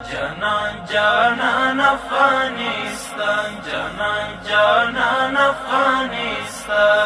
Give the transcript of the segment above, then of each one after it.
جانان جانان افغانستان، جانان جانان افغانستان.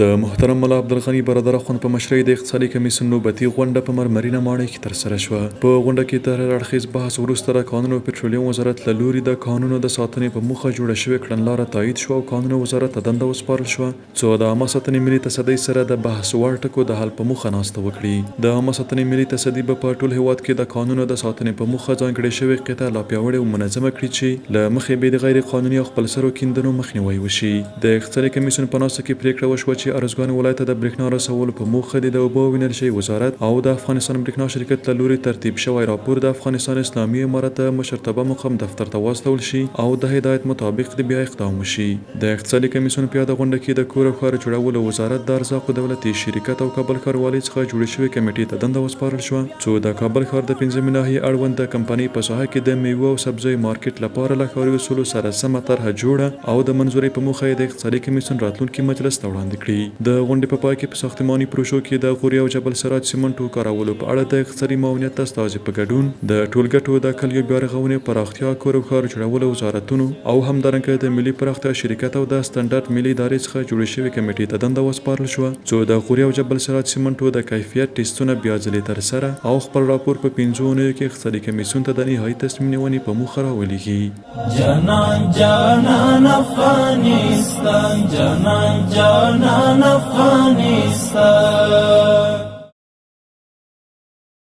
د محترم ملا عبدالغني برادر اخوند په مشرۍ د اقتصادي کمیسیون نوبتي غونډه په مرمرینه ماڼۍ کې ترسره شوه. په غونډه کې تر هر اړخیز بحث وروسته د کانونو او پټرولیم وزارت له لوري د کانونو د ساتنې په موخه جوړه شوې کړنلاره تایید شوه او کانونو وزارت ته دنده وسپارل شوه څو د عامه ساتنې ملي تصدۍ سره د بحث وړ ټکو د حل په موخه ناسته وکړي. د عامه ساتنې ملي تصدۍ به په ټول هیواد کې د کانونو د ساتنې په موخه ځانګړې شوې قطعه لا پیاوړې او منظمه کړي چې له مخې به د غیر قانوني او خپلسرو کیندنو مخنیوی وشي. د اقتصادي کمیسیون په ناسته کې پریکړه وشوه چې ارزګان ولایت ته د برېښنا رسولو په موخه د اوبو او انرژۍ وزارت او د افغانستان برېښنا شرکت له لوري ترتیب شوی راپور د افغانستان اسلامي امارت مشرتابه مقام دفتر ته واستول شي او د هدایت مطابق د بیا اقدام وشي. د اقتصادي کمیسیون په یاده غونډه کې د کور او ښار جوړولو وزارت د ارزاقو دولتي شرکت او کابل ښاروالۍ څخه جوړې شوې کمیټې ته دنده وسپارل شوه څو د کابل ښار د 15 ناحیې اړوند د کمپنۍ په ساحه کې د میوه او سبزیو مارکیټ لپاره له ښاري اصولو سره سمه طرحه جوړه او د منظورۍ په موخه یې د اقتصادي کمیسیون راتلونکي مجلس ته وړاندې کړي. د غونډې په پای کې په ساختماني پروژو کې د غوري او جبل سراج سیمنټو کارولو په اړه د اقتصادي معاونیت استازي په ګډون د ټولګټو د کلیو بیا رغونې پراختیا کور او ښار جوړولو وزارتونو او همدارنګه د ملي پراختیا شرکت او د سټنډرډ ملي ادارې څخه جوړې شوې کمیټې ته دنده وسپارل شوه څو د غوري او جبل سراج سیمنټو د کیفیت ټیسټونه بیا ځلې ترسره او خپل راپور په 5 اونیو کې اقتصادي کمیسیون ته د نهایي تصمیم نیونې په موخه راولېږي. جانان جانان افغانستان، جانان جانان افغانستان.